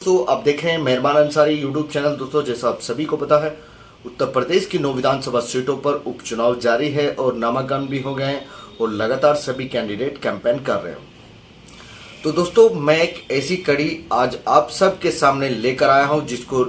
दोस्तों आप देख रहे हैं मेहरबान अंसारी यूट्यूब चैनल। दोस्तों जैसा आप सभी को पता है, उत्तर प्रदेश की 9 विधानसभा सीटों पर उपचुनाव जारी है और नामांकन भी हो गए हैं और लगातार सभी कैंडिडेट कैंपेन कर रहे हैं। तो दोस्तों मैं एक ऐसी कड़ी आज आप सबके सामने लेकर आया हूं जिसको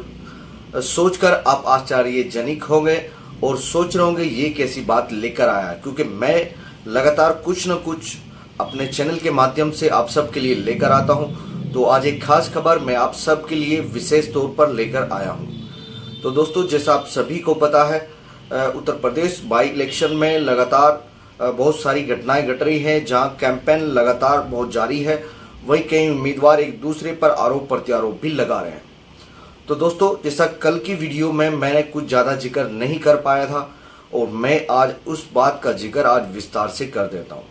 सोचकर आप आश्चर्यजनक होंगे और सोच रहे होंगे ये कैसी बात लेकर आया है, क्योंकि मैं लगातार कुछ न कुछ अपने चैनल के माध्यम से आप सबके लिए लेकर आता हूं। तो आज एक खास खबर मैं आप सबके लिए विशेष तौर पर लेकर आया हूं। तो दोस्तों जैसा आप सभी को पता है, उत्तर प्रदेश बाई इलेक्शन में लगातार बहुत सारी घटनाएं घट रही हैं, जहां कैंपेन लगातार बहुत जारी है। वहीं कई उम्मीदवार एक दूसरे पर आरोप प्रत्यारोप भी लगा रहे हैं। तो दोस्तों जैसा कल की वीडियो में मैंने कुछ ज़्यादा जिक्र नहीं कर पाया था और मैं आज उस बात का जिक्र आज विस्तार से कर देता हूँ।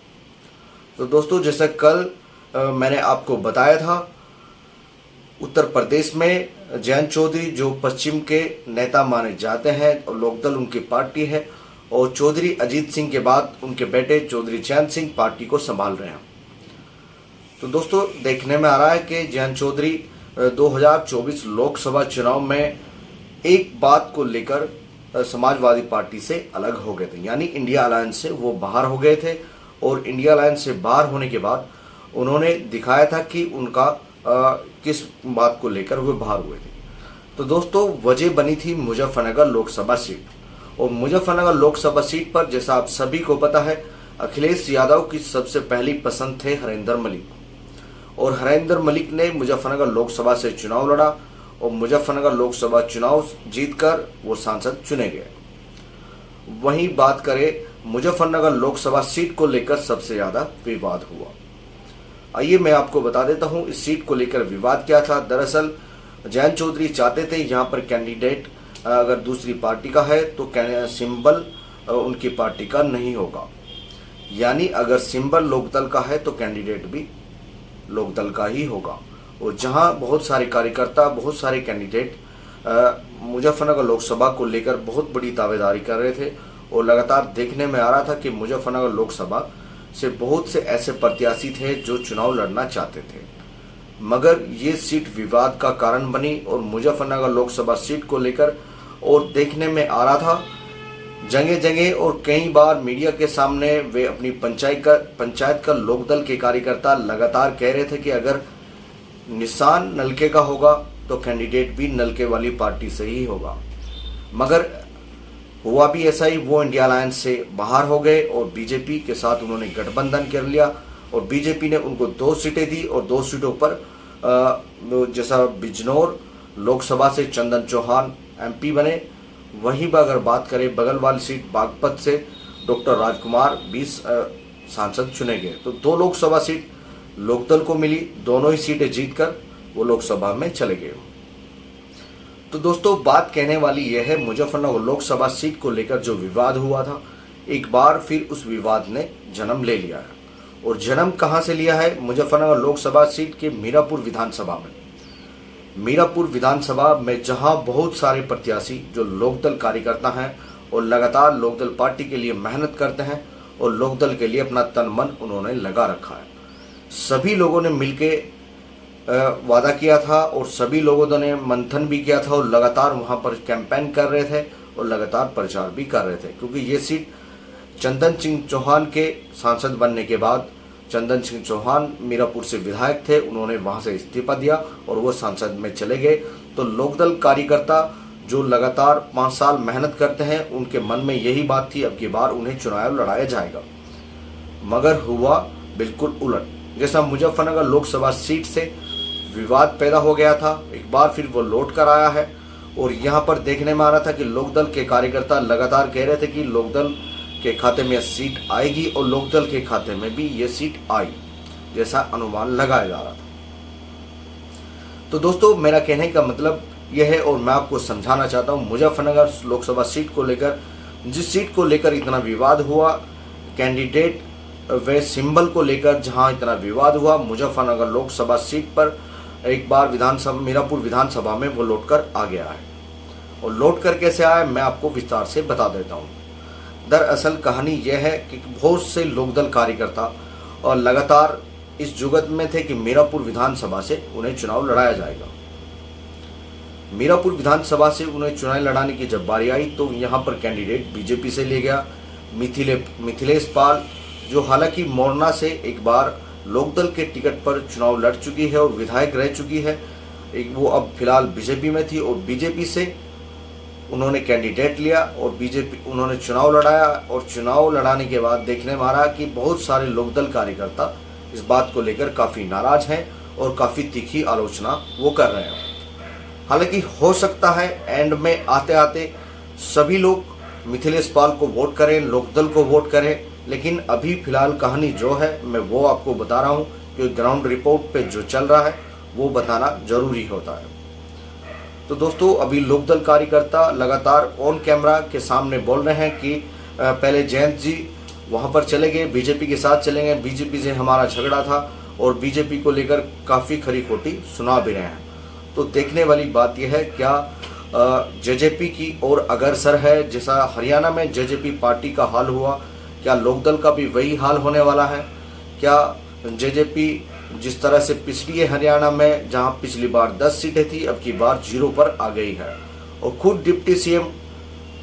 तो दोस्तों जैसा कल मैंने आपको बताया था, उत्तर प्रदेश में जयंत चौधरी जो पश्चिम के नेता माने जाते हैं और लोकदल उनकी पार्टी है, और चौधरी अजीत सिंह के बाद उनके बेटे चौधरी जयंत सिंह पार्टी को संभाल रहे हैं। तो दोस्तों देखने में आ रहा है कि जयंत चौधरी 2024 लोकसभा चुनाव में एक बात को लेकर समाजवादी पार्टी से अलग हो गए थे, यानी इंडिया अलायंस से वो बाहर हो गए थे। और इंडिया अलायंस से बाहर होने के बाद उन्होंने दिखाया था कि उनका किस बात को लेकर वे बाहर हुए थे। तो दोस्तों वजह बनी थी मुजफ्फरनगर लोकसभा सीट, और मुजफ्फरनगर लोकसभा सीट पर जैसा आप सभी को पता है, अखिलेश यादव की सबसे पहली पसंद थे हरेंद्र मलिक, और हरेंद्र मलिक ने मुजफ्फरनगर लोकसभा से चुनाव लड़ा और मुजफ्फरनगर लोकसभा चुनाव जीतकर वो सांसद चुने गए। वहीं बात करें मुजफ्फरनगर लोकसभा सीट को लेकर सबसे ज्यादा विवाद हुआ। आइए मैं आपको बता देता हूं इस सीट को लेकर विवाद क्या था। दरअसल जयंत चौधरी चाहते थे यहाँ पर कैंडिडेट अगर दूसरी पार्टी का है तो सिंबल उनकी पार्टी का नहीं होगा, यानी अगर सिंबल लोकदल का है तो कैंडिडेट भी लोकदल का ही होगा। और जहां बहुत सारे कार्यकर्ता, बहुत सारे कैंडिडेट मुजफ्फरनगर लोकसभा को लेकर बहुत बड़ी दावेदारी कर रहे थे, और लगातार देखने में आ रहा था कि मुजफ्फरनगर लोकसभा से बहुत से ऐसे प्रत्याशी थे जो चुनाव लड़ना चाहते थे, मगर ये सीट विवाद का कारण बनी। और मुजफ्फरनगर लोकसभा सीट को लेकर और देखने में आ रहा था जगह जगह और कई बार मीडिया के सामने वे अपनी पंचायत का लोकदल के कार्यकर्ता लगातार कह रहे थे कि अगर निशान नलके का होगा तो कैंडिडेट भी नलके वाली पार्टी से ही होगा। मगर हुआ भी ऐसा ही, वो इंडिया अलायंस से बाहर हो गए और बीजेपी के साथ उन्होंने गठबंधन कर लिया, और बीजेपी ने उनको 2 सीटें दी, और 2 सीटों पर जैसा बिजनौर लोकसभा से चंदन चौहान एमपी बने। वहीं पर अगर बात करें बगल वाली सीट बागपत से डॉक्टर राजकुमार 20 सांसद चुने गए। तो 2 लोकसभा सीट लोकदल को मिली, दोनों ही सीटें जीतकर वो लोकसभा में चले गए। तो दोस्तों बात कहने वाली यह है, मुजफ्फरनगर लोकसभा सीट को लेकर जो विवाद हुआ था, एक बार फिर उस विवाद ने जन्म ले लिया है। और जन्म कहां से लिया है? मुजफ्फरनगर लोकसभा सीट के मीरापुर विधानसभा में। मीरापुर विधानसभा में जहां बहुत सारे प्रत्याशी जो लोकदल कार्यकर्ता हैं और लगातार लोकदल पार्टी के लिए मेहनत करते हैं और लोकदल के लिए अपना तन मन उन्होंने लगा रखा है। सभी लोगों ने मिलकर वादा किया था और सभी लोगों ने मंथन भी किया था और लगातार वहां पर कैंपेन कर रहे थे और लगातार प्रचार भी कर रहे थे, क्योंकि ये सीट चंदन सिंह चौहान के सांसद बनने के बाद, चंदन सिंह चौहान मीरापुर से विधायक थे, उन्होंने वहां से इस्तीफा दिया और वो सांसद में चले गए। तो लोकदल कार्यकर्ता जो लगातार 5 साल मेहनत करते हैं, उनके मन में यही बात थी अब की बार उन्हें चुनाव लड़ाया जाएगा, मगर हुआ बिल्कुल उलट। जैसा मुजफ्फरनगर लोकसभा सीट से विवाद पैदा हो गया था, एक बार फिर वो लौट कर आया है। और यहाँ पर देखने में आ रहा था कि लोकदल के कार्यकर्ता लगातार कह रहे थे कि लोकदल के खाते में सीट आएगी, और लोकदल के खाते में भी ये सीट आई, जैसा अनुमान लगाया जा रहा था। तो दोस्तों मेरा कहने का मतलब यह है, और मैं आपको समझाना चाहता हूँ, मुजफ्फरनगर लोकसभा सीट को लेकर, जिस सीट को लेकर इतना विवाद हुआ, कैंडिडेट वे सिंबल को लेकर जहां इतना विवाद हुआ, मुजफ्फरनगर लोकसभा सीट पर एक बार विधानसभा मीरापुर विधानसभा में वो लौटकर आ गया है। और लौट कर कैसे आया मैं आपको विस्तार से बता देता हूं। दरअसल कहानी यह है कि बहुत से लोकदल कार्यकर्ता और लगातार इस जुगत में थे कि मीरापुर विधानसभा से उन्हें चुनाव लड़ाया जाएगा। मीरापुर विधानसभा से उन्हें चुनाव लड़ाने की जब बारी आई तो यहाँ पर कैंडिडेट बीजेपी से ले गया मिथिलेश पाल, जो हालांकि मोरना से एक बार लोकदल के टिकट पर चुनाव लड़ चुकी है और विधायक रह चुकी है। वो अब फिलहाल बीजेपी में थी और बीजेपी से उन्होंने कैंडिडेट लिया और बीजेपी उन्होंने चुनाव लड़ाया और चुनाव लड़ाने के बाद देखने में आ रहा कि बहुत सारे लोकदल कार्यकर्ता इस बात को लेकर काफ़ी नाराज हैं और काफ़ी तीखी आलोचना वो कर रहे हैं। हालांकि हो सकता है एंड में आते आते सभी लोग मिथिलेश पाल को वोट करें, लोकदल को वोट करें, लेकिन अभी फिलहाल कहानी जो है मैं वो आपको बता रहा हूँ कि ग्राउंड रिपोर्ट पे जो चल रहा है वो बताना जरूरी होता है। तो दोस्तों अभी लोकदल कार्यकर्ता लगातार ऑन कैमरा के सामने बोल रहे हैं कि पहले जयंत जी वहाँ पर चले गए, बीजेपी के साथ चले गए, बीजेपी से हमारा झगड़ा था और बीजेपी को लेकर काफ़ी खरी खोटी सुना भी रहे हैं। तो देखने वाली बात यह है क्या जेजेपी की ओर अग्रसर है, जैसा हरियाणा में जेजेपी पार्टी का हाल हुआ, क्या लोकदल का भी वही हाल होने वाला है? क्या जेजेपी जिस तरह से पिछली हरियाणा में जहां पिछली बार 10 सीटें थी अब की बार 0 पर आ गई है और खुद डिप्टी सीएम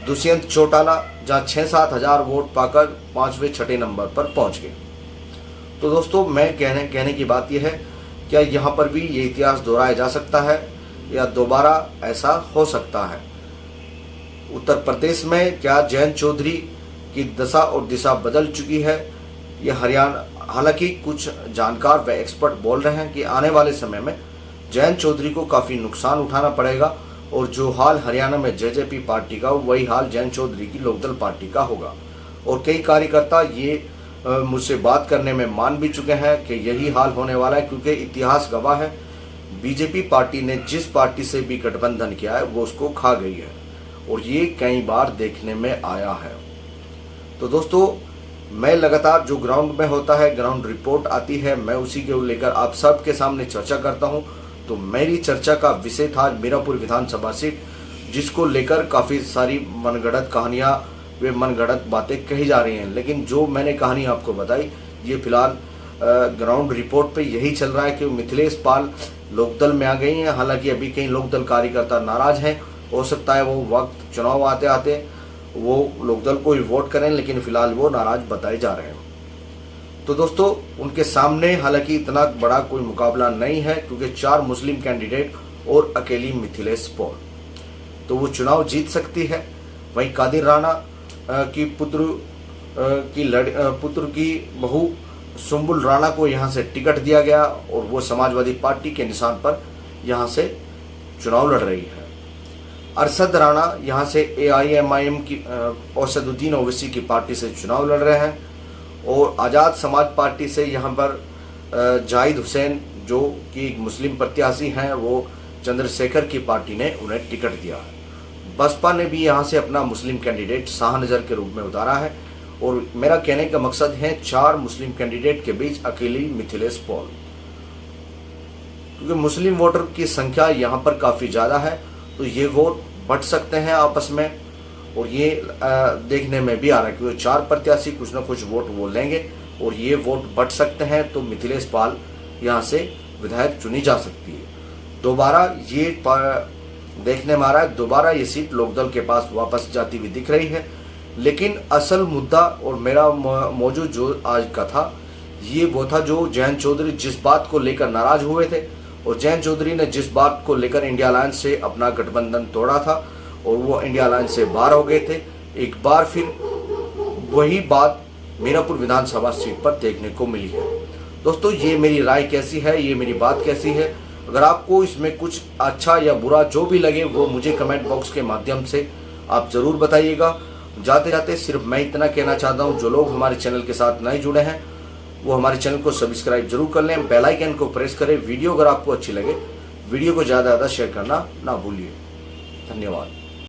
दुष्यंत चौटाला जहां 6-7 हज़ार वोट पाकर 5वें-6ठे नंबर पर पहुंच गए। तो दोस्तों मैं कहने की बात यह है क्या यहाँ पर भी ये इतिहास दोहराया जा सकता है या दोबारा ऐसा हो सकता है? उत्तर प्रदेश में क्या जयंत चौधरी की दशा और दिशा बदल चुकी है? ये हरियाणा, हालांकि कुछ जानकार व एक्सपर्ट बोल रहे हैं कि आने वाले समय में जयंत चौधरी को काफ़ी नुकसान उठाना पड़ेगा और जो हाल हरियाणा में जेजेपी पार्टी का वही हाल जयंत चौधरी की लोकदल पार्टी का होगा। और कई कार्यकर्ता ये मुझसे बात करने में मान भी चुके हैं कि यही हाल होने वाला है, क्योंकि इतिहास गवाह है बीजेपी पार्टी ने जिस पार्टी से भी गठबंधन किया है वो उसको खा गई है और ये कई बार देखने में आया है। तो दोस्तों मैं लगातार जो ग्राउंड में होता है, ग्राउंड रिपोर्ट आती है, मैं उसी के लेकर आप सबके सामने चर्चा करता हूं। तो मेरी चर्चा का विषय था मीरापुर विधानसभा सीट, जिसको लेकर काफ़ी सारी मनगढ़ंत कहानियां वे मनगढ़ंत बातें कही जा रही हैं, लेकिन जो मैंने कहानी आपको बताई ये फिलहाल ग्राउंड रिपोर्ट पे यही चल रहा है कि मिथिलेश पाल लोकदल में आ गई हैं। हालांकि अभी कई लोकदल कार्यकर्ता नाराज हैं, हो सकता है वो वक्त चुनाव आते आते वो लोकदल को ही वोट करें, लेकिन फिलहाल वो नाराज बताए जा रहे हैं। तो दोस्तों उनके सामने हालांकि इतना बड़ा कोई मुकाबला नहीं है, क्योंकि 4 मुस्लिम कैंडिडेट और अकेली मिथिलेश पाल, तो वो चुनाव जीत सकती है। वहीं कादिर राणा की पुत्र की बहू सुंबुल राणा को यहाँ से टिकट दिया गया और वो समाजवादी पार्टी के निशान पर यहाँ से चुनाव लड़ रही है। अरशद राणा यहाँ से AIMIM की असदुद्दीन ओवैसी की पार्टी से चुनाव लड़ रहे हैं और आज़ाद समाज पार्टी से यहाँ पर जाहिद हुसैन जो कि एक मुस्लिम प्रत्याशी हैं, वो चंद्रशेखर की पार्टी ने उन्हें टिकट दिया है। बसपा ने भी यहाँ से अपना मुस्लिम कैंडिडेट शाहनजर के रूप में उतारा है और मेरा कहने का मकसद है 4 मुस्लिम कैंडिडेट के बीच अकेली मिथिलेश पाल, क्योंकि मुस्लिम वोटर की संख्या यहाँ पर काफ़ी ज़्यादा है, तो ये वोट बट सकते हैं आपस में और ये देखने में भी आ रहा है क्योंकि 4 प्रत्याशी कुछ ना कुछ वोट वो लेंगे और ये वोट बट सकते हैं। तो मिथिलेश पाल यहाँ से विधायक चुनी जा सकती है। दोबारा ये देखने में आ रहा है दोबारा ये सीट लोकदल के पास वापस जाती हुई दिख रही है, लेकिन असल मुद्दा और मेरा मौजूद जो आज का था ये वो था जो जयंत चौधरी जिस बात को लेकर नाराज हुए थे और जयंत चौधरी ने जिस बात को लेकर इंडिया अलायंस से अपना गठबंधन तोड़ा था और वो इंडिया अलायंस से बाहर हो गए थे, एक बार फिर वही बात मीरापुर विधानसभा सीट पर देखने को मिली है। दोस्तों ये मेरी राय कैसी है, ये मेरी बात कैसी है, अगर आपको इसमें कुछ अच्छा या बुरा जो भी लगे वो मुझे कमेंट बॉक्स के माध्यम से आप ज़रूर बताइएगा। जाते जाते सिर्फ मैं इतना कहना चाहता हूँ, जो लोग हमारे चैनल के साथ नहीं जुड़े हैं वो हमारे चैनल को सब्सक्राइब जरूर कर लें, बेल आइकन को प्रेस करें। वीडियो अगर आपको अच्छी लगे वीडियो को ज़्यादा से ज़्यादा शेयर करना ना भूलिए। धन्यवाद।